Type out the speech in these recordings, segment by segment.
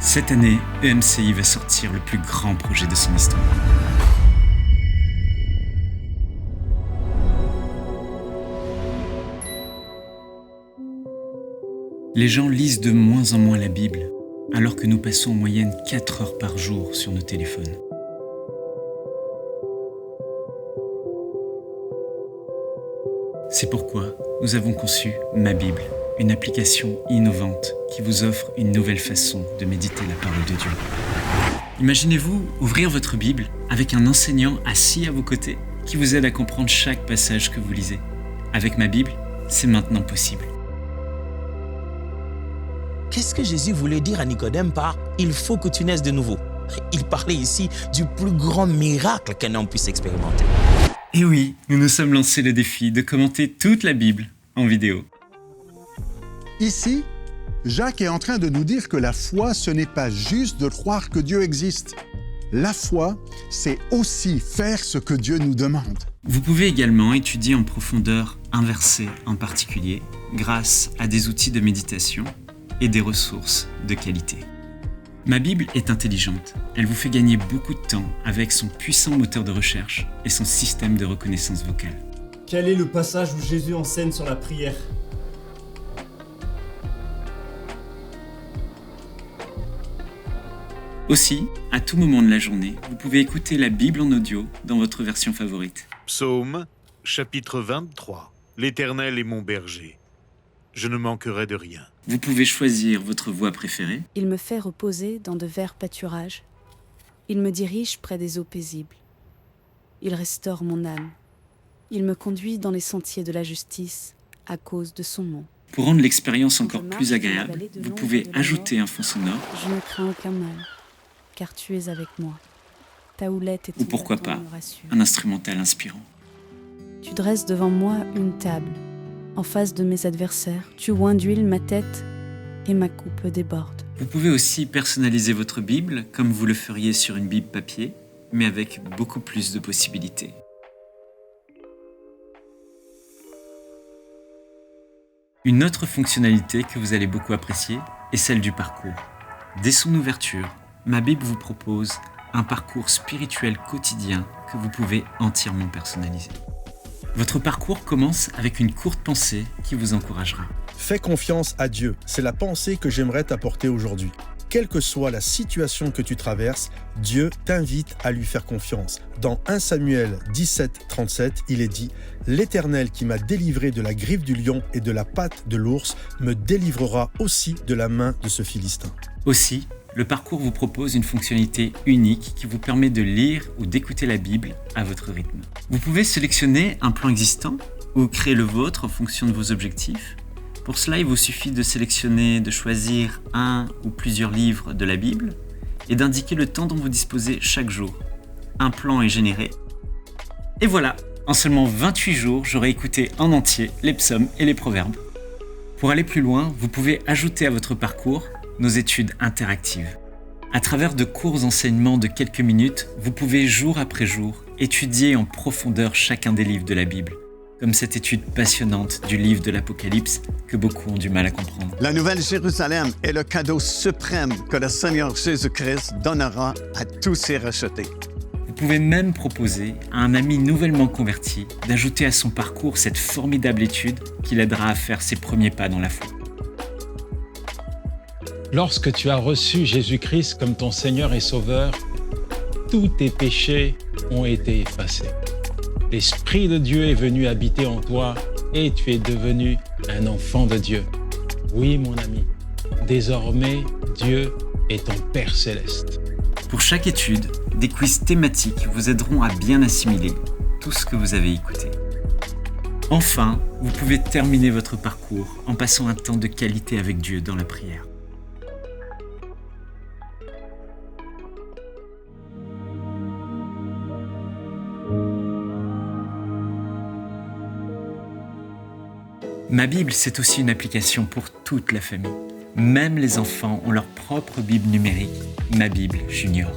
Cette année, EMCI va sortir le plus grand projet de son histoire. Les gens lisent de moins en moins la Bible, alors que nous passons en moyenne 4 heures par jour sur nos téléphones. C'est pourquoi nous avons conçu Ma Bible, une application innovante qui vous offre une nouvelle façon de méditer la parole de Dieu. Imaginez-vous ouvrir votre Bible avec un enseignant assis à vos côtés qui vous aide à comprendre chaque passage que vous lisez. Avec Ma Bible, c'est maintenant possible. Qu'est-ce que Jésus voulait dire à Nicodème par « il faut que tu naisses de nouveau » ? Il parlait ici du plus grand miracle qu'un homme puisse expérimenter. Et oui, nous nous sommes lancé le défi de commenter toute la Bible en vidéo. Ici, Jacques est en train de nous dire que la foi, ce n'est pas juste de croire que Dieu existe. La foi, c'est aussi faire ce que Dieu nous demande. Vous pouvez également étudier en profondeur un verset en particulier grâce à des outils de méditation et des ressources de qualité. Ma Bible est intelligente. Elle vous fait gagner beaucoup de temps avec son puissant moteur de recherche et son système de reconnaissance vocale. Quel est le passage où Jésus enseigne sur la prière ? Aussi, à tout moment de la journée, vous pouvez écouter la Bible en audio dans votre version favorite. Psaume, chapitre 23. L'Éternel est mon berger. Je ne manquerai de rien. Vous pouvez choisir votre voix préférée. Il me fait reposer dans de verts pâturages. Il me dirige près des eaux paisibles. Il restaure mon âme. Il me conduit dans les sentiers de la justice à cause de son nom. Pour rendre l'expérience encore plus agréable, vous pouvez ajouter un fond sonore. Je ne crains aucun mal, car tu es avec moi. Ta houlette et ton Ou pourquoi bâton pas, me rassurent. un instrumental inspirant. Tu dresses devant moi une table. En face de mes adversaires, tu oins d'huile ma tête et ma coupe déborde. Vous pouvez aussi personnaliser votre Bible comme vous le feriez sur une Bible papier, mais avec beaucoup plus de possibilités. Une autre fonctionnalité que vous allez beaucoup apprécier est celle du parcours. Dès son ouverture, Ma Bible vous propose un parcours spirituel quotidien que vous pouvez entièrement personnaliser. Votre parcours commence avec une courte pensée qui vous encouragera. Fais confiance à Dieu, c'est la pensée que j'aimerais t'apporter aujourd'hui. Quelle que soit la situation que tu traverses, Dieu t'invite à lui faire confiance. Dans 1 Samuel 17, 37, il est dit « L'Éternel qui m'a délivré de la griffe du lion et de la patte de l'ours me délivrera aussi de la main de ce Philistin. » Aussi, le parcours vous propose une fonctionnalité unique qui vous permet de lire ou d'écouter la Bible à votre rythme. Vous pouvez sélectionner un plan existant ou créer le vôtre en fonction de vos objectifs. Pour cela, il vous suffit de choisir un ou plusieurs livres de la Bible et d'indiquer le temps dont vous disposez chaque jour. Un plan est généré. Et voilà, en seulement 28 jours, j'aurai écouté en entier les psaumes et les proverbes. Pour aller plus loin, vous pouvez ajouter à votre parcours nos études interactives. À travers de courts enseignements de quelques minutes, vous pouvez jour après jour étudier en profondeur chacun des livres de la Bible, comme cette étude passionnante du livre de l'Apocalypse que beaucoup ont du mal à comprendre. La Nouvelle Jérusalem est le cadeau suprême que le Seigneur Jésus-Christ donnera à tous ses rachetés. Vous pouvez même proposer à un ami nouvellement converti d'ajouter à son parcours cette formidable étude qui l'aidera à faire ses premiers pas dans la foi. Lorsque tu as reçu Jésus-Christ comme ton Seigneur et Sauveur, tous tes péchés ont été effacés. L'Esprit de Dieu est venu habiter en toi et tu es devenu un enfant de Dieu. Oui, mon ami, désormais, Dieu est ton Père céleste. Pour chaque étude, des quiz thématiques vous aideront à bien assimiler tout ce que vous avez écouté. Enfin, vous pouvez terminer votre parcours en passant un temps de qualité avec Dieu dans la prière. Ma Bible, c'est aussi une application pour toute la famille. Même les enfants ont leur propre Bible numérique, Ma Bible Junior.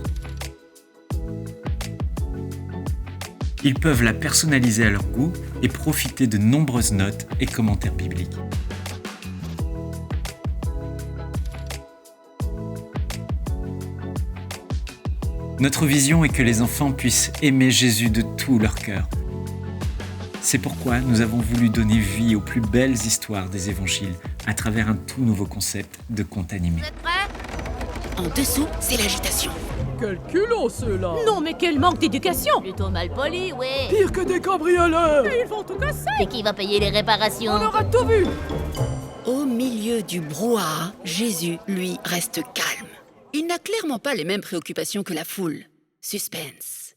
Ils peuvent la personnaliser à leur goût et profiter de nombreuses notes et commentaires bibliques. Notre vision est que les enfants puissent aimer Jésus de tout leur cœur. C'est pourquoi nous avons voulu donner vie aux plus belles histoires des évangiles à travers un tout nouveau concept de conte animé. Vous êtes prêts? En dessous, c'est l'agitation. Quel culot ceux-là! Non mais quel manque d'éducation! Plutôt mal poli, ouais. Pire que des cambrioleurs! Ils vont tout casser! Et qui va payer les réparations? On aura tout vu! Au milieu du brouhaha, Jésus, lui, reste calme. Il n'a clairement pas les mêmes préoccupations que la foule. Suspense.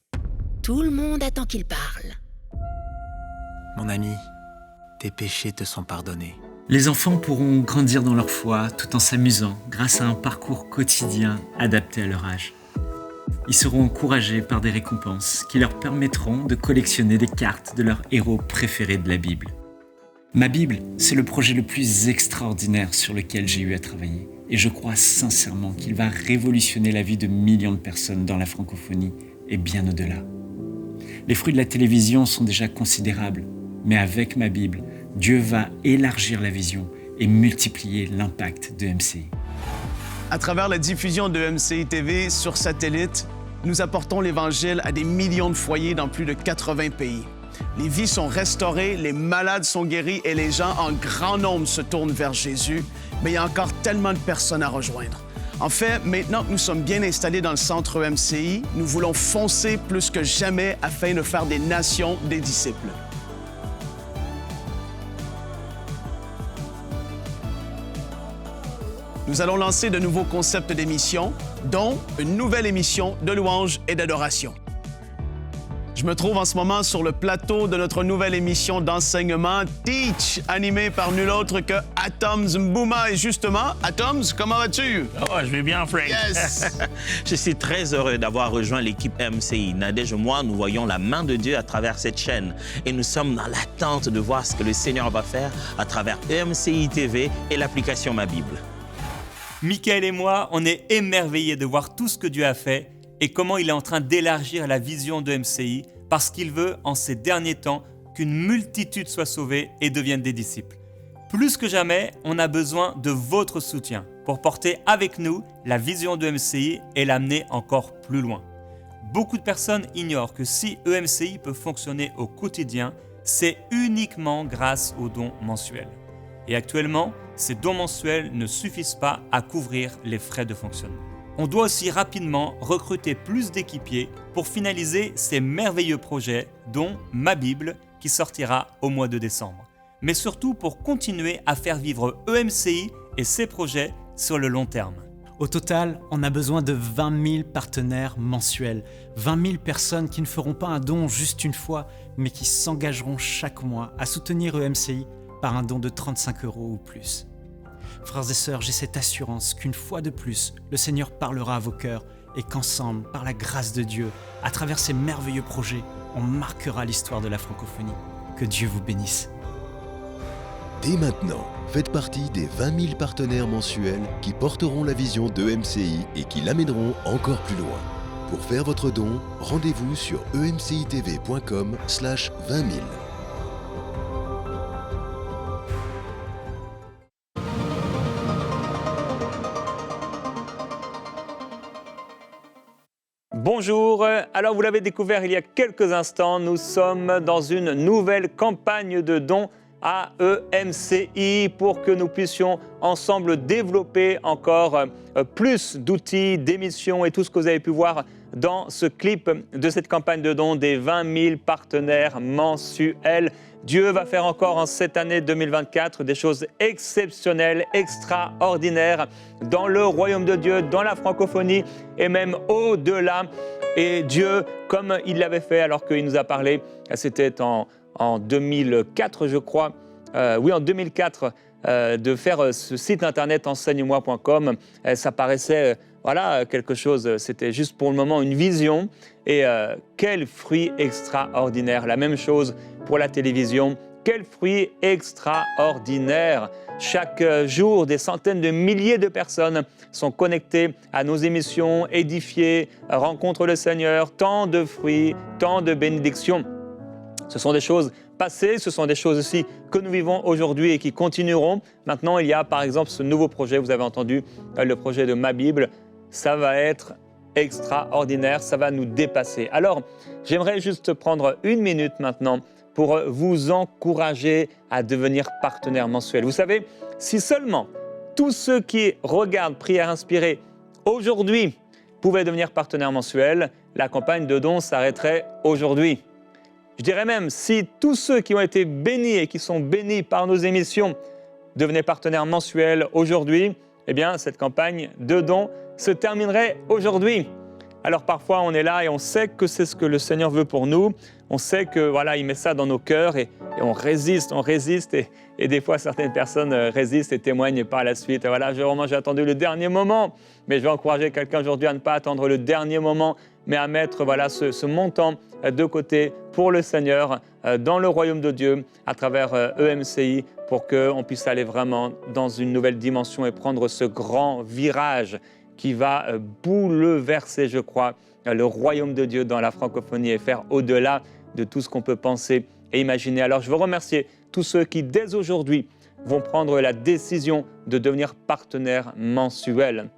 Tout le monde attend qu'il parle. Mon ami, tes péchés te sont pardonnés. Les enfants pourront grandir dans leur foi tout en s'amusant grâce à un parcours quotidien adapté à leur âge. Ils seront encouragés par des récompenses qui leur permettront de collectionner des cartes de leurs héros préférés de la Bible. Ma Bible, c'est le projet le plus extraordinaire sur lequel j'ai eu à travailler. Et je crois sincèrement qu'il va révolutionner la vie de millions de personnes dans la francophonie et bien au-delà. Les fruits de la télévision sont déjà considérables, mais avec ma Bible, Dieu va élargir la vision et multiplier l'impact de MCI. À travers la diffusion de MCI TV sur satellite, nous apportons l'Évangile à des millions de foyers dans plus de 80 pays. Les vies sont restaurées, les malades sont guéris et les gens en grand nombre se tournent vers Jésus, mais il y a encore tellement de personnes à rejoindre. En fait, maintenant que nous sommes bien installés dans le centre MCI, nous voulons foncer plus que jamais afin de faire des nations des disciples. Nous allons lancer de nouveaux concepts d'émissions, dont une nouvelle émission de louange et d'adoration. Je me trouve en ce moment sur le plateau de notre nouvelle émission d'enseignement Teach, animée par nul autre que Atoms Mbouma. Et justement, Atoms, comment vas-tu? Oh, je vais bien, Frank. Yes! Je suis très heureux d'avoir rejoint l'équipe MCI. Nadège et moi, nous voyons la main de Dieu à travers cette chaîne. Et nous sommes dans l'attente de voir ce que le Seigneur va faire à travers MCI TV et l'application Ma Bible. Michael et moi, on est émerveillés de voir tout ce que Dieu a fait et comment il est en train d'élargir la vision de MCI parce qu'il veut, en ces derniers temps, qu'une multitude soit sauvée et devienne des disciples. Plus que jamais, on a besoin de votre soutien pour porter avec nous la vision de MCI et l'amener encore plus loin. Beaucoup de personnes ignorent que si EMCI peut fonctionner au quotidien, c'est uniquement grâce aux dons mensuels. Et actuellement, ces dons mensuels ne suffisent pas à couvrir les frais de fonctionnement. On doit aussi rapidement recruter plus d'équipiers pour finaliser ces merveilleux projets, dont Ma Bible, qui sortira au mois de décembre. Mais surtout pour continuer à faire vivre EMCI et ses projets sur le long terme. Au total, on a besoin de 20 000 partenaires mensuels, 20 000 personnes qui ne feront pas un don juste une fois, mais qui s'engageront chaque mois à soutenir EMCI par un don de 35 € ou plus. Frères et sœurs, j'ai cette assurance qu'une fois de plus, le Seigneur parlera à vos cœurs et qu'ensemble, par la grâce de Dieu, à travers ces merveilleux projets, on marquera l'histoire de la francophonie. Que Dieu vous bénisse. Dès maintenant, faites partie des 20 000 partenaires mensuels qui porteront la vision d'EMCI et qui l'amèneront encore plus loin. Pour faire votre don, rendez-vous sur emcitv.com/20 000. Bonjour, alors vous l'avez découvert il y a quelques instants, nous sommes dans une nouvelle campagne de dons à EMCI pour que nous puissions ensemble développer encore plus d'outils, d'émissions et tout ce que vous avez pu voir dans ce clip de cette campagne de dons des 20 000 partenaires mensuels. Dieu va faire encore en cette année 2024 des choses exceptionnelles, extraordinaires dans le royaume de Dieu, dans la francophonie et même au-delà. Et Dieu, comme il l'avait fait alors qu'il nous a parlé, c'était en 2004 je crois, en 2004, de faire ce site internet enseigne-moi.com. Ça paraissait quelque chose, c'était juste pour le moment une vision. Et quel fruit extraordinaire. La même chose pour la télévision. Quel fruit extraordinaire. Chaque jour, des centaines de milliers de personnes sont connectées à nos émissions, édifiées, rencontrent le Seigneur. Tant de fruits, tant de bénédictions. Ce sont des choses passées, ce sont des choses aussi que nous vivons aujourd'hui et qui continueront. Maintenant, il y a par exemple ce nouveau projet, vous avez entendu le projet de Ma Bible. Ça va être extraordinaire, ça va nous dépasser. Alors, j'aimerais juste prendre une minute maintenant pour vous encourager à devenir partenaire mensuel. Vous savez, si seulement tous ceux qui regardent Prière Inspirée aujourd'hui pouvaient devenir partenaires mensuels, la campagne de dons s'arrêterait aujourd'hui. Je dirais même, si tous ceux qui ont été bénis et qui sont bénis par nos émissions devenaient partenaires mensuels aujourd'hui, eh bien, cette campagne de dons se terminerait aujourd'hui. Alors parfois, on est là et on sait que c'est ce que le Seigneur veut pour nous. On sait que voilà, il met ça dans nos cœurs et on résiste. Et des fois, certaines personnes résistent et témoignent par la suite. Et voilà, j'ai attendu le dernier moment. Mais je vais encourager quelqu'un aujourd'hui à ne pas attendre le dernier moment, mais à mettre voilà, ce montant de côté pour le Seigneur dans le royaume de Dieu à travers EMCI pour qu'on puisse aller vraiment dans une nouvelle dimension et prendre ce grand virage qui va bouleverser, je crois, le royaume de Dieu dans la francophonie et faire au-delà de tout ce qu'on peut penser et imaginer. Alors je veux remercier tous ceux qui, dès aujourd'hui, vont prendre la décision de devenir partenaires mensuels.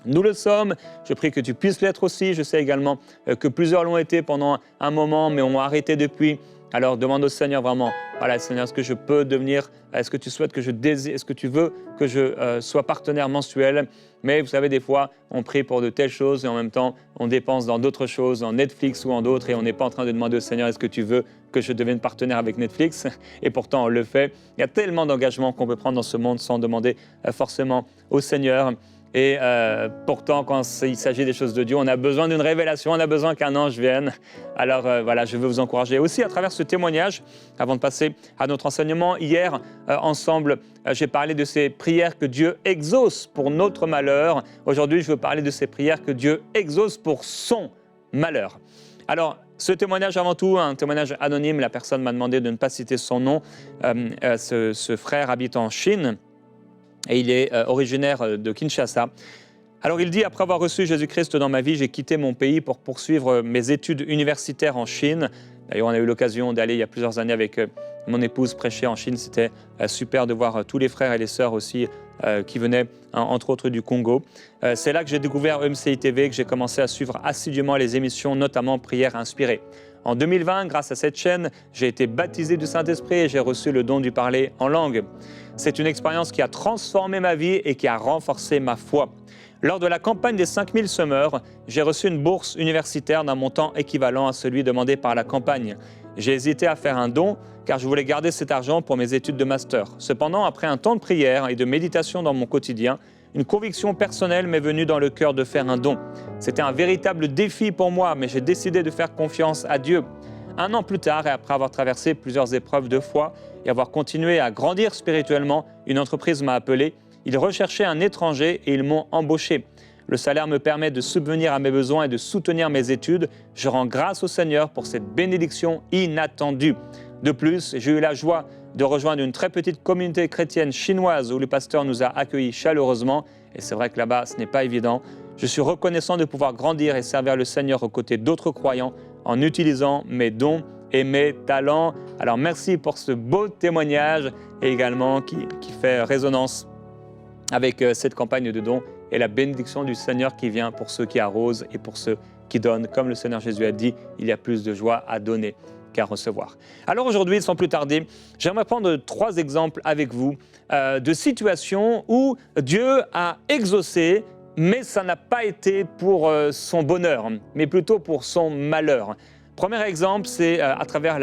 Nous le sommes, je prie que tu puisses l'être aussi. Je sais également que plusieurs l'ont été pendant un moment, mais ont arrêté depuis. Alors demande au Seigneur vraiment, voilà Seigneur, est-ce que je peux devenir, est-ce que tu souhaites que je désire, est-ce que tu veux que je sois partenaire mensuel? Mais vous savez, des fois, on prie pour de telles choses et en même temps, on dépense dans d'autres choses, en Netflix ou en d'autres, et on n'est pas en train de demander au Seigneur, est-ce que tu veux que je devienne partenaire avec Netflix? Et pourtant, on le fait. Il y a tellement d'engagements qu'on peut prendre dans ce monde sans demander forcément au Seigneur. Et pourtant, quand il s'agit des choses de Dieu, on a besoin d'une révélation, on a besoin qu'un ange vienne. Alors voilà, je veux vous encourager aussi à travers ce témoignage, avant de passer à notre enseignement. Hier, ensemble, j'ai parlé de ces prières que Dieu exauce pour notre malheur. Aujourd'hui, je veux parler de ces prières que Dieu exauce pour son malheur. Alors, ce témoignage, avant tout, un témoignage anonyme, la personne m'a demandé de ne pas citer son nom. Ce frère habite en Chine. Et il est originaire de Kinshasa. Alors il dit, après avoir reçu Jésus-Christ dans ma vie, j'ai quitté mon pays pour poursuivre mes études universitaires en Chine. D'ailleurs, on a eu l'occasion d'aller il y a plusieurs années avec mon épouse prêcher en Chine. C'était super de voir tous les frères et les sœurs aussi qui venaient, entre autres, du Congo. C'est là que j'ai découvert EMCI TV, que j'ai commencé à suivre assidûment les émissions, notamment Prières Inspirées. En 2020, grâce à cette chaîne, j'ai été baptisé du Saint-Esprit et j'ai reçu le don du parler en langue. C'est une expérience qui a transformé ma vie et qui a renforcé ma foi. Lors de la campagne des 5000 semeurs, j'ai reçu une bourse universitaire d'un montant équivalent à celui demandé par la campagne. J'ai hésité à faire un don car je voulais garder cet argent pour mes études de master. Cependant, après un temps de prière et de méditation dans mon quotidien, une conviction personnelle m'est venue dans le cœur de faire un don. C'était un véritable défi pour moi, mais j'ai décidé de faire confiance à Dieu. Un an plus tard, et après avoir traversé plusieurs épreuves de foi et avoir continué à grandir spirituellement, une entreprise m'a appelé. Ils recherchaient un étranger et ils m'ont embauché. Le salaire me permet de subvenir à mes besoins et de soutenir mes études. Je rends grâce au Seigneur pour cette bénédiction inattendue. De plus, j'ai eu la joie de rejoindre une très petite communauté chrétienne chinoise où le pasteur nous a accueillis chaleureusement. Et c'est vrai que là-bas, ce n'est pas évident. Je suis reconnaissant de pouvoir grandir et servir le Seigneur aux côtés d'autres croyants en utilisant mes dons et mes talents. Alors merci pour ce beau témoignage et également qui fait résonance avec cette campagne de dons et la bénédiction du Seigneur qui vient pour ceux qui arrosent et pour ceux qui donnent. Comme le Seigneur Jésus a dit, il y a plus de joie à donner qu'à recevoir. Alors aujourd'hui, sans plus tarder, j'aimerais prendre 3 exemples avec vous de situations où Dieu a exaucé, mais ça n'a pas été pour son bonheur, mais plutôt pour son malheur. Premier exemple, c'est à travers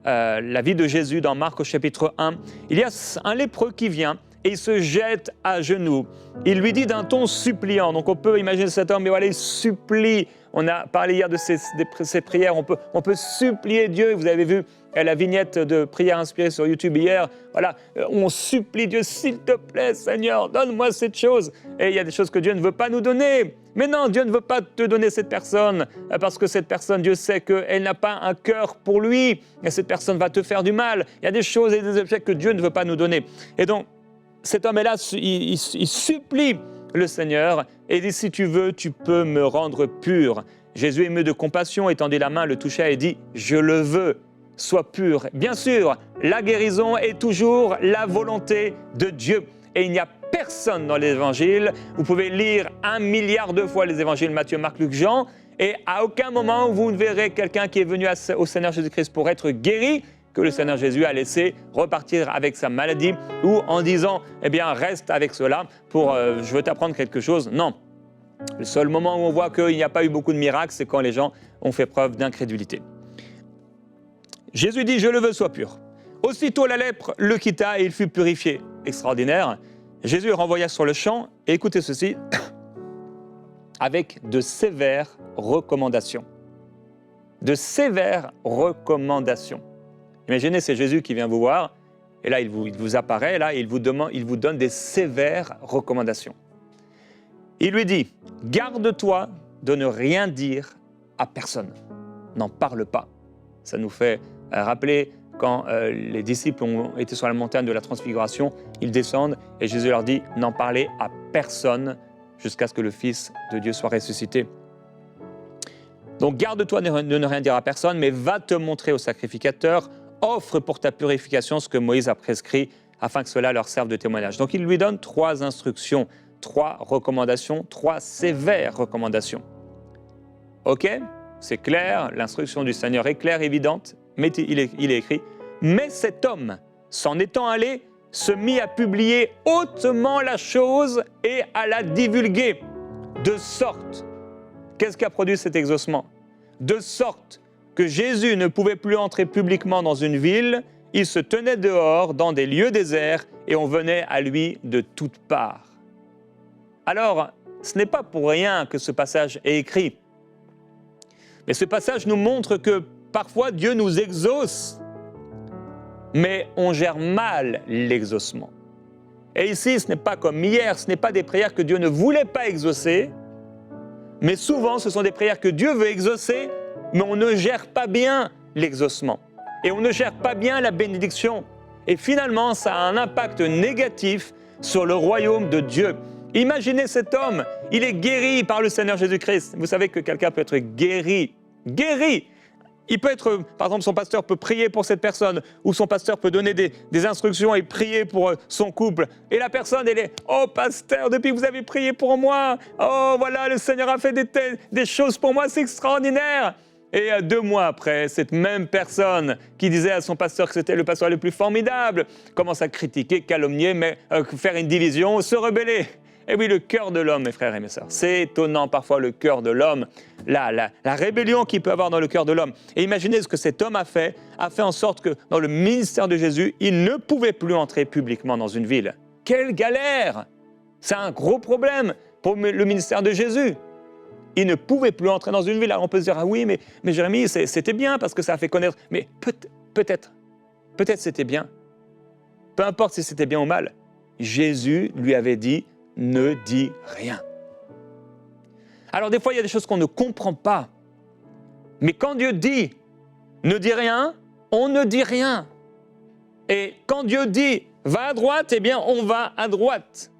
la vie de Jésus dans Marc au chapitre 1. Il y a un lépreux qui vient et il se jette à genoux. Il lui dit d'un ton suppliant. Donc on peut imaginer cet homme, mais voilà, il supplie. On a parlé hier de ces prières. On peut supplier Dieu. Vous avez vu la vignette de Prières Inspirées sur YouTube hier. Voilà, on supplie Dieu, s'il te plaît, Seigneur, donne-moi cette chose. Et il y a des choses que Dieu ne veut pas nous donner. Mais non, Dieu ne veut pas te donner cette personne, parce que cette personne, Dieu sait qu'elle n'a pas un cœur pour lui. Et cette personne va te faire du mal. Il y a des choses et des objets que Dieu ne veut pas nous donner. Et donc, cet homme est là, il supplie le Seigneur et dit, si tu veux, tu peux me rendre pur. Jésus, ému de compassion, étendit la main, le toucha et dit, je le veux, sois pur. Bien sûr, la guérison est toujours la volonté de Dieu. et il n'y a personne dans les évangiles. Vous pouvez lire 1 milliard de fois les évangiles Matthieu, Marc, Luc, Jean, et à aucun moment vous ne verrez quelqu'un qui est venu au Seigneur Jésus-Christ pour être guéri, que le Seigneur Jésus a laissé repartir avec sa maladie, ou en disant, eh bien, reste avec cela pour, je veux t'apprendre quelque chose. Non. Le seul moment où on voit qu'il n'y a pas eu beaucoup de miracles, c'est quand les gens ont fait preuve d'incrédulité. Jésus dit, je le veux, sois pur. Aussitôt la lèpre le quitta et il fut purifié. Extraordinaire. Jésus le renvoya sur le champ, et écoutez ceci, avec de sévères recommandations. De sévères recommandations. Imaginez, c'est Jésus qui vient vous voir, et là il vous apparaît, là il vous donne des sévères recommandations. Il lui dit, garde-toi de ne rien dire à personne. N'en parle pas. Ça nous fait rappeler quand les disciples ont été sur la montagne de la transfiguration, ils descendent et Jésus leur dit, n'en parlez à personne jusqu'à ce que le Fils de Dieu soit ressuscité. Donc garde-toi de ne rien dire à personne, mais va te montrer au sacrificateur, offre pour ta purification ce que Moïse a prescrit, afin que cela leur serve de témoignage. Donc il lui donne 3 instructions, 3 recommandations, 3 sévères recommandations. Ok, c'est clair, l'instruction du Seigneur est claire, évidente, mais il est écrit, mais cet homme, s'en étant allé, se mit à publier hautement la chose et à la divulguer, de sorte, qu'est-ce qui a produit cet exaucement? De sorte que Jésus ne pouvait plus entrer publiquement dans une ville, il se tenait dehors dans des lieux déserts et on venait à lui de toutes parts. Alors, ce n'est pas pour rien que ce passage est écrit. Mais ce passage nous montre que parfois Dieu nous exauce, mais on gère mal l'exaucement. Et ici, ce n'est pas comme hier, ce n'est pas des prières que Dieu ne voulait pas exaucer, mais souvent ce sont des prières que Dieu veut exaucer, mais on ne gère pas bien l'exaucement. Et on ne gère pas bien la bénédiction. Et finalement, ça a un impact négatif sur le royaume de Dieu. Imaginez cet homme, il est guéri par le Seigneur Jésus-Christ. Vous savez que quelqu'un peut être guéri. Guéri! Il peut être, par exemple, son pasteur peut prier pour cette personne, ou son pasteur peut donner des instructions et prier pour son couple. Et la personne, elle est, oh pasteur, depuis que vous avez prié pour moi, oh voilà, le Seigneur a fait des choses pour moi, c'est extraordinaire. Et 2 mois après, cette même personne qui disait à son pasteur que c'était le pasteur le plus formidable, commence à critiquer, calomnier, mais faire une division, se rebeller. Et oui, le cœur de l'homme, mes frères et mes sœurs, c'est étonnant parfois le cœur de l'homme, la rébellion qu'il peut avoir dans le cœur de l'homme. Et imaginez ce que cet homme a fait en sorte que dans le ministère de Jésus, il ne pouvait plus entrer publiquement dans une ville. Quelle galère! C'est un gros problème pour le ministère de Jésus. Il ne pouvait plus entrer dans une ville. Alors on peut se dire, ah oui, mais Jérémie, c'était bien parce que ça a fait connaître. Mais peut-être c'était bien. Peu importe si c'était bien ou mal, Jésus lui avait dit, ne dis rien. Alors des fois, il y a des choses qu'on ne comprend pas. Mais quand Dieu dit, ne dis rien, on ne dit rien. Et quand Dieu dit, va à droite, eh bien, on va à droite.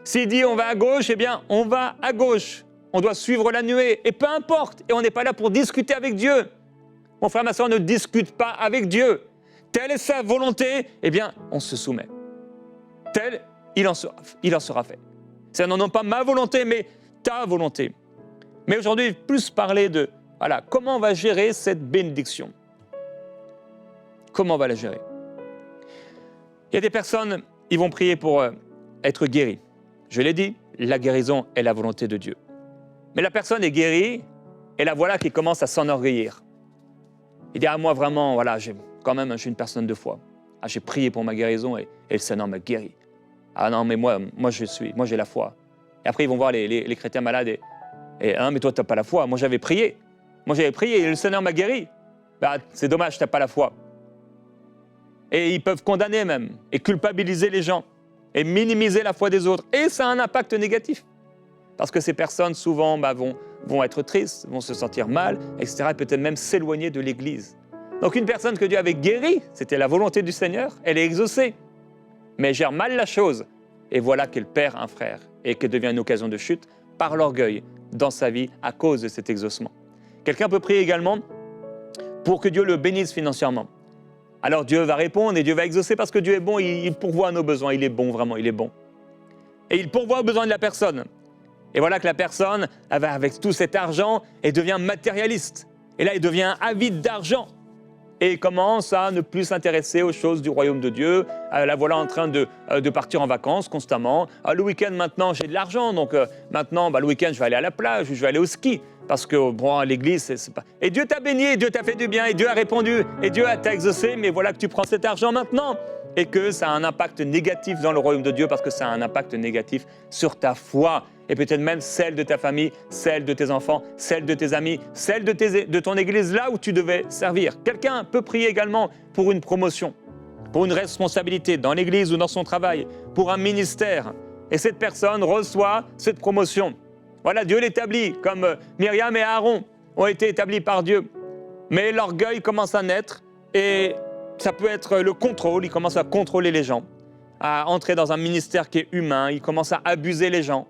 S'il dit, on va à gauche, eh bien, on va à gauche. On doit suivre la nuée, et peu importe. Et on n'est pas là pour discuter avec Dieu. Mon frère, ma soeur, ne discute pas avec Dieu. Telle est sa volonté, eh bien, on se soumet. Tel, il en sera fait. C'est non pas ma volonté, mais ta volonté. Mais aujourd'hui, plus parler de, voilà, comment on va gérer cette bénédiction. Comment on va la gérer? Il y a des personnes, ils vont prier pour être guéris. Je l'ai dit, la guérison est la volonté de Dieu. Mais la personne est guérie, et la voilà qui commence à s'enorgueillir. Il dit, ah moi vraiment, voilà, je suis une personne de foi. Ah, j'ai prié pour ma guérison et le Seigneur m'a guéri. Ah non, mais moi j'ai la foi. Et après, ils vont voir les chrétiens malades mais toi, tu n'as pas la foi. Moi, j'avais prié. Et le Seigneur m'a guéri. Bah, c'est dommage, tu n'as pas la foi. Et ils peuvent condamner même, et culpabiliser les gens, et minimiser la foi des autres. Et ça a un impact négatif. Parce que ces personnes, souvent, vont être tristes, vont se sentir mal, etc. Et peut-être même s'éloigner de l'Église. Donc, une personne que Dieu avait guérie, c'était la volonté du Seigneur, elle est exaucée. Mais elle gère mal la chose. Et voilà qu'elle perd un frère, et qu'elle devient une occasion de chute par l'orgueil dans sa vie à cause de cet exaucement. Quelqu'un peut prier également pour que Dieu le bénisse financièrement. Alors Dieu va répondre et Dieu va exaucer parce que Dieu est bon, il pourvoit à nos besoins, il est bon, vraiment, il est bon. Et il pourvoit aux besoins de la personne. Et voilà que la personne, avec tout cet argent, elle devient matérialiste. Et là, il devient avide d'argent. Et il commence à ne plus s'intéresser aux choses du royaume de Dieu. La voilà en train de partir en vacances constamment. Le week-end, maintenant, j'ai de l'argent. Donc maintenant, le week-end, je vais aller à la plage, je vais aller au ski. Parce que, bon, à l'église, c'est pas... Et Dieu t'a béni, et Dieu t'a fait du bien, et Dieu a répondu, et Dieu t'a exaucé. Mais voilà que tu prends cet argent maintenant. Et que ça a un impact négatif dans le royaume de Dieu parce que ça a un impact négatif sur ta foi. Et peut-être même celle de ta famille, celle de tes enfants, celle de tes amis, celle de ton église, là où tu devais servir. Quelqu'un peut prier également pour une promotion, pour une responsabilité dans l'église ou dans son travail, pour un ministère. Et cette personne reçoit cette promotion. Voilà, Dieu l'établit, comme Myriam et Aaron ont été établis par Dieu. Mais l'orgueil commence à naître et ça peut être le contrôle, il commence à contrôler les gens, à entrer dans un ministère qui est humain, il commence à abuser les gens.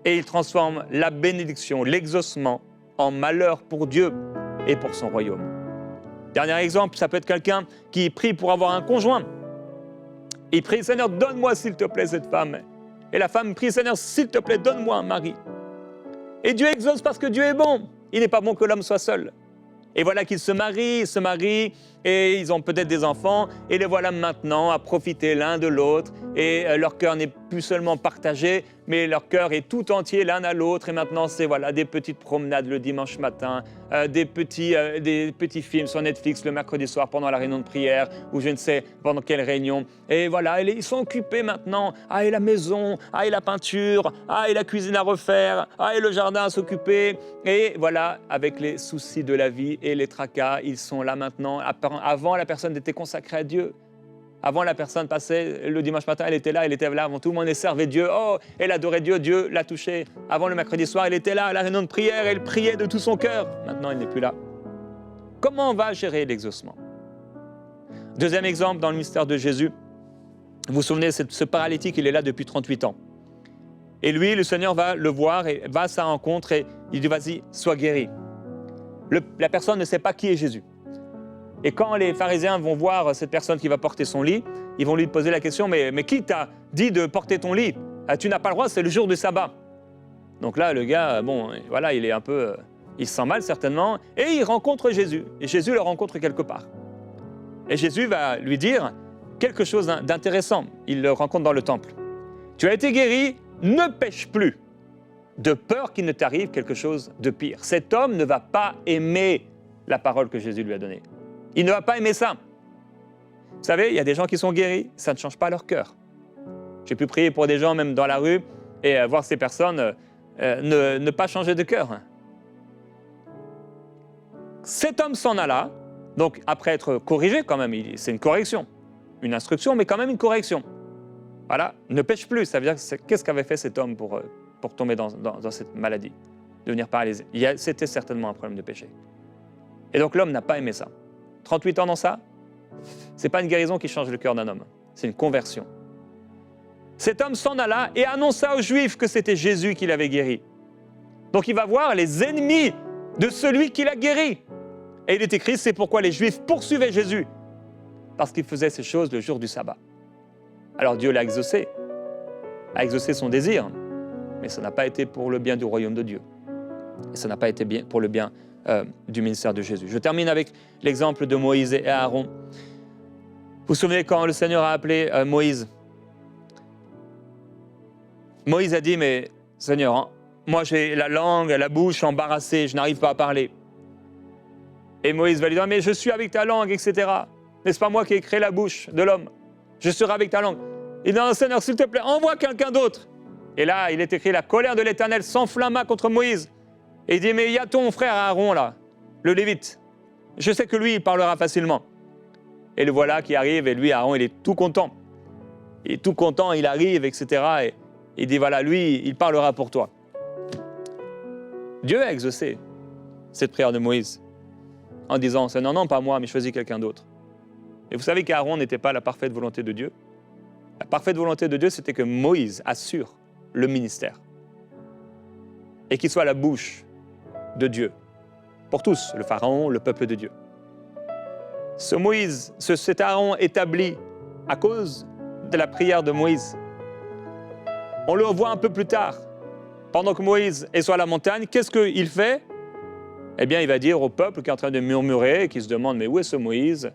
Et il transforme la bénédiction, l'exaucement, en malheur pour Dieu et pour son royaume. Dernier exemple, ça peut être quelqu'un qui prie pour avoir un conjoint. Il prie, Seigneur, donne-moi s'il te plaît cette femme. Et la femme prie, Seigneur, s'il te plaît, donne-moi un mari. Et Dieu exauce parce que Dieu est bon. Il n'est pas bon que l'homme soit seul. Et voilà qu'ils se marient, et ils ont peut-être des enfants, et les voilà maintenant à profiter l'un de l'autre, et leur cœur n'est plus seulement partagé, mais leur cœur est tout entier l'un à l'autre, et maintenant c'est voilà, des petites promenades le dimanche matin, des petits films sur Netflix le mercredi soir pendant la réunion de prière, ou je ne sais pendant quelle réunion, et voilà, ils sont occupés maintenant, et la maison, et la peinture, et la cuisine à refaire, et le jardin à s'occuper, et voilà, avec les soucis de la vie et les tracas, ils sont là maintenant. Avant, la personne était consacrée à Dieu. Avant, la personne passait le dimanche matin, elle était là avant tout le monde, elle servait Dieu. Oh, elle adorait Dieu, Dieu l'a touchée. Avant, le mercredi soir, elle était là à la réunion de prière, elle priait de tout son cœur. Maintenant, elle n'est plus là. Comment on va gérer l'exaucement? Deuxième exemple, dans le mystère de Jésus, vous vous souvenez, ce paralytique, il est là depuis 38 ans. Et lui, le Seigneur va le voir et va à sa rencontre et il dit, vas-y, sois guéri. La personne ne sait pas qui est Jésus. Et quand les pharisiens vont voir cette personne qui va porter son lit, ils vont lui poser la question, mais qui t'a dit de porter ton lit? Tu n'as pas le droit, c'est le jour du sabbat. Donc là, le gars, bon, voilà, il est un peu... il se sent mal certainement, et il rencontre Jésus. Et Jésus le rencontre quelque part. Et Jésus va lui dire quelque chose d'intéressant. Il le rencontre dans le temple. Tu as été guéri, ne pêche plus, de peur qu'il ne t'arrive quelque chose de pire. Cet homme ne va pas aimer la parole que Jésus lui a donnée. Il ne va pas aimer ça. Vous savez, il y a des gens qui sont guéris, ça ne change pas leur cœur. J'ai pu prier pour des gens, même dans la rue, et voir ces personnes ne pas changer de cœur. Cet homme s'en alla, donc après être corrigé quand même, c'est une correction, une instruction, mais quand même une correction. Voilà, ne pêche plus, ça veut dire, qu'est-ce qu'avait fait cet homme pour tomber dans cette maladie, devenir paralysé? C'était certainement un problème de péché. Et donc l'homme n'a pas aimé ça. 38 ans dans ça, c'est pas une guérison qui change le cœur d'un homme, c'est une conversion. Cet homme s'en alla et annonça aux Juifs que c'était Jésus qui l'avait guéri. Donc il va voir les ennemis de celui qui l'a guéri. Et il est écrit, c'est pourquoi les Juifs poursuivaient Jésus, parce qu'il faisait ces choses le jour du sabbat. Alors Dieu l'a exaucé, a exaucé son désir, mais ça n'a pas été pour le bien du royaume de Dieu. Et ça n'a pas été pour le bien du ministère de Jésus. Je termine avec l'exemple de Moïse et Aaron. Vous vous souvenez quand le Seigneur a appelé Moïse? Moïse a dit, mais Seigneur, moi j'ai la langue, la bouche embarrassée, je n'arrive pas à parler. Et Moïse va lui dire, mais je suis avec ta langue, etc. N'est-ce pas moi qui ai créé la bouche de l'homme? Je serai avec ta langue. Il dit, non, Seigneur, s'il te plaît, envoie quelqu'un d'autre. Et là, il est écrit, la colère de l'Éternel s'enflamma contre Moïse. Et il dit, mais il y a ton frère Aaron là, le Lévite. Je sais que lui, il parlera facilement. Et le voilà qui arrive, et lui, Aaron, il est tout content. Il est tout content, il arrive, etc. Et il dit, voilà, lui, il parlera pour toi. Dieu a exaucé cette prière de Moïse en disant, non, non, pas moi, mais choisis quelqu'un d'autre. Et vous savez qu'Aaron n'était pas la parfaite volonté de Dieu. La parfaite volonté de Dieu, c'était que Moïse assure le ministère et qu'il soit la bouche de Dieu pour tous, le Pharaon, le peuple de Dieu. Ce Moïse, cet Aaron établi à cause de la prière de Moïse, On le revoit un peu plus tard. Pendant que Moïse est sur la montagne, qu'est-ce qu'il fait? Eh bien, il va dire au peuple qui est en train de murmurer, qui se demande, mais où est ce Moïse?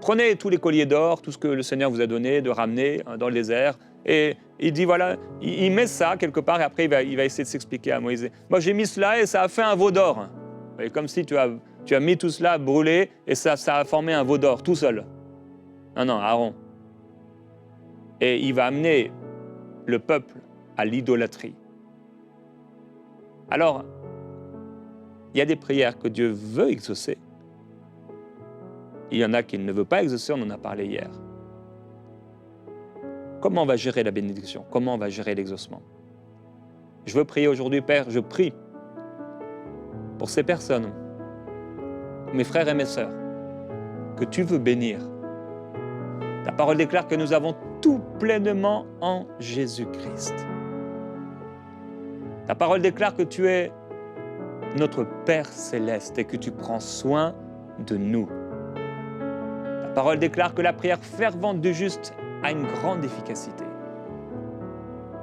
Prenez tous les colliers d'or, tout ce que le Seigneur vous a donné, de ramener dans le désert. Et il dit, voilà, il met ça quelque part, et après il va essayer de s'expliquer à Moïse. Moi, j'ai mis cela et ça a fait un veau d'or. Et comme si tu as mis tout cela brûlé, et ça a formé un veau d'or, tout seul. Non, Aaron. Et il va amener le peuple à l'idolâtrie. Alors, il y a des prières que Dieu veut exaucer. Il y en a qu'il ne veut pas exaucer, on en a parlé hier. Comment on va gérer la bénédiction? Comment on va gérer l'exaucement? Je veux prier aujourd'hui, Père, je prie pour ces personnes, mes frères et mes sœurs, que tu veux bénir. Ta parole déclare que nous avons tout pleinement en Jésus-Christ. Ta parole déclare que tu es notre Père céleste et que tu prends soin de nous. Ta parole déclare que la prière fervente du juste a une grande efficacité.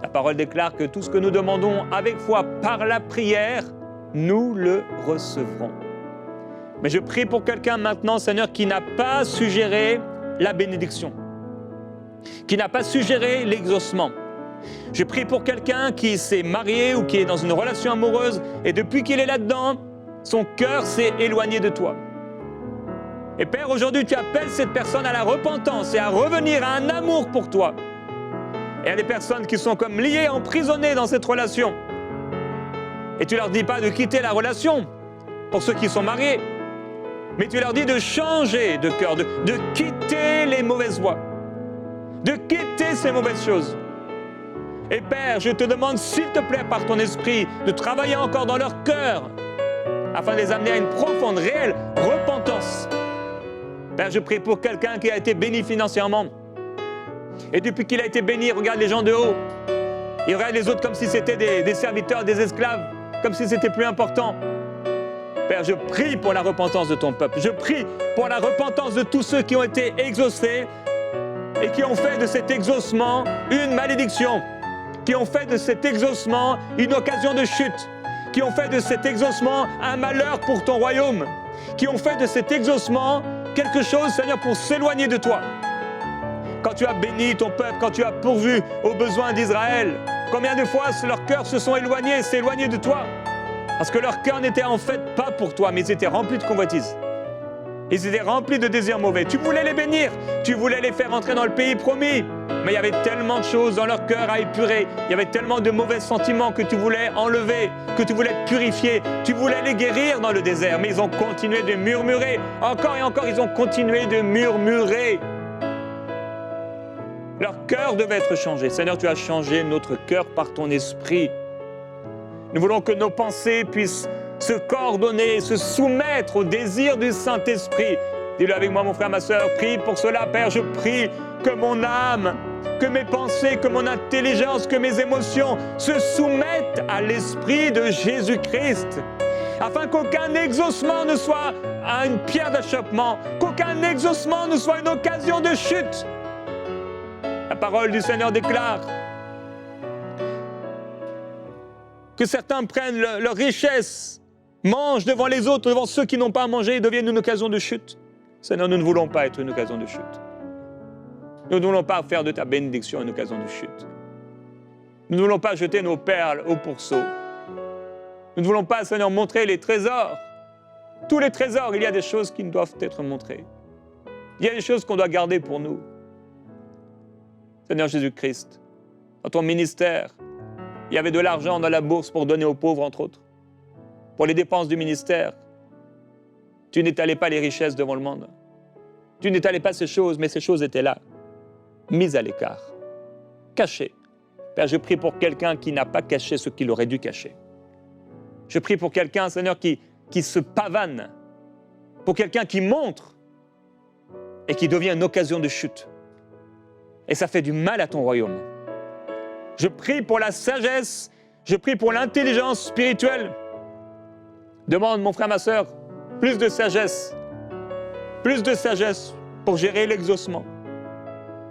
Ta parole déclare que tout ce que nous demandons avec foi par la prière, nous le recevrons. Mais je prie pour quelqu'un maintenant, Seigneur, qui n'a pas suggéré la bénédiction, qui n'a pas suggéré l'exaucement. Je prie pour quelqu'un qui s'est marié ou qui est dans une relation amoureuse et depuis qu'il est là-dedans, son cœur s'est éloigné de toi. Et Père, aujourd'hui, tu appelles cette personne à la repentance et à revenir à un amour pour toi. Et il y a des personnes qui sont comme liées, emprisonnées dans cette relation. Et tu leur dis pas de quitter la relation, pour ceux qui sont mariés, mais tu leur dis de changer de cœur, de quitter les mauvaises voies, de quitter ces mauvaises choses. Et Père, je te demande, s'il te plaît, par ton esprit, de travailler encore dans leur cœur, afin de les amener à une profonde, réelle repentance. Père, je prie pour quelqu'un qui a été béni financièrement. Et depuis qu'il a été béni, regarde les gens de haut. Il regarde les autres comme si c'était des serviteurs, des esclaves, comme si c'était plus important. Père, je prie pour la repentance de ton peuple. Je prie pour la repentance de tous ceux qui ont été exaucés et qui ont fait de cet exaucement une malédiction, qui ont fait de cet exaucement une occasion de chute, qui ont fait de cet exaucement un malheur pour ton royaume, qui ont fait de cet exaucement quelque chose, Seigneur, pour s'éloigner de toi. Quand tu as béni ton peuple, quand tu as pourvu aux besoins d'Israël, combien de fois leurs cœurs se sont éloignés, s'est éloignés de toi? Parce que leur cœur n'était en fait pas pour toi, mais ils étaient remplis de convoitises. Ils étaient remplis de désirs mauvais. Tu voulais les bénir, tu voulais les faire entrer dans le pays promis. Mais il y avait tellement de choses dans leur cœur à épurer. Il y avait tellement de mauvais sentiments que tu voulais enlever, que tu voulais purifier. Tu voulais les guérir dans le désert, mais ils ont continué de murmurer. Encore et encore, ils ont continué de murmurer. Leur cœur devait être changé. Seigneur, tu as changé notre cœur par ton esprit. Nous voulons que nos pensées puissent se coordonner, se soumettre au désir du Saint-Esprit. Dis-le avec moi, mon frère, ma sœur, prie pour cela, Père. Je prie que mon âme, que mes pensées, que mon intelligence, que mes émotions se soumettent à l'Esprit de Jésus-Christ, afin qu'aucun exaucement ne soit une pierre d'achoppement, qu'aucun exaucement ne soit une occasion de chute. La parole du Seigneur déclare que certains prennent leur richesse, mangent devant les autres, devant ceux qui n'ont pas à manger et deviennent une occasion de chute. Seigneur, nous ne voulons pas être une occasion de chute. Nous ne voulons pas faire de ta bénédiction une occasion de chute. Nous ne voulons pas jeter nos perles au pourceau. Nous ne voulons pas, Seigneur, montrer les trésors. Tous les trésors, il y a des choses qui doivent être montrées. Il y a des choses qu'on doit garder pour nous. Seigneur Jésus-Christ, dans ton ministère, il y avait de l'argent dans la bourse pour donner aux pauvres, entre autres. Pour les dépenses du ministère, tu n'étalais pas les richesses devant le monde. Tu n'étalais pas ces choses, mais ces choses étaient là, mises à l'écart, cachées. Père, je prie pour quelqu'un qui n'a pas caché ce qu'il aurait dû cacher. Je prie pour quelqu'un, Seigneur, qui se pavane, pour quelqu'un qui montre et qui devient une occasion de chute. Et ça fait du mal à ton royaume. Je prie pour la sagesse, je prie pour l'intelligence spirituelle. Demande, mon frère, ma sœur, plus de sagesse pour gérer l'exaucement.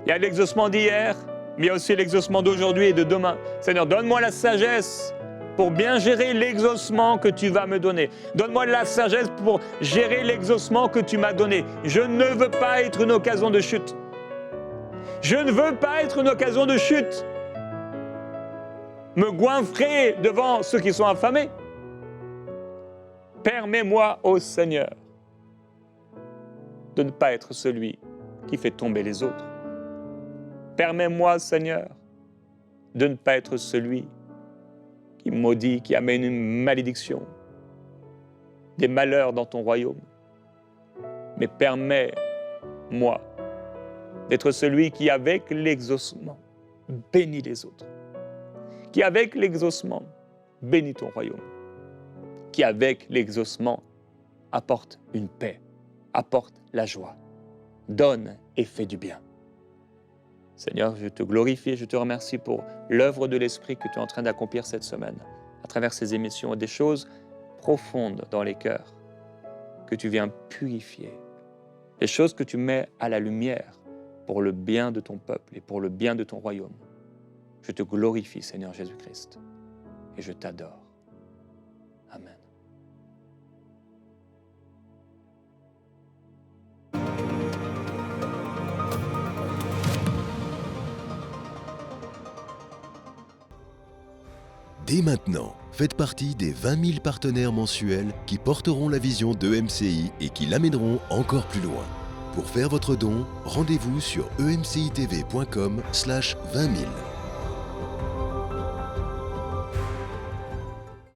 Il y a l'exaucement d'hier, mais il y a aussi l'exaucement d'aujourd'hui et de demain. Seigneur, donne-moi la sagesse pour bien gérer l'exaucement que tu vas me donner. Donne-moi la sagesse pour gérer l'exaucement que tu m'as donné. Je ne veux pas être une occasion de chute. Je ne veux pas être une occasion de chute. Me goinfrer devant ceux qui sont affamés. Permets-moi, ô Seigneur, de ne pas être celui qui fait tomber les autres. Permets-moi, Seigneur, de ne pas être celui qui maudit, qui amène une malédiction, des malheurs dans ton royaume. Mais permets-moi d'être celui qui, avec l'exaucement, bénit les autres. Qui, avec l'exaucement, bénit ton royaume. Qui, avec l'exaucement, apporte une paix, apporte la joie, donne et fait du bien. Seigneur, je te glorifie et je te remercie pour l'œuvre de l'Esprit que tu es en train d'accomplir cette semaine, à travers ces émissions, des choses profondes dans les cœurs que tu viens purifier, des choses que tu mets à la lumière pour le bien de ton peuple et pour le bien de ton royaume. Je te glorifie, Seigneur Jésus-Christ, et je t'adore. Amen. Dès maintenant, faites partie des 20 000 partenaires mensuels qui porteront la vision d'EMCI et qui l'amèneront encore plus loin. Pour faire votre don, rendez-vous sur emcitv.com/20 000.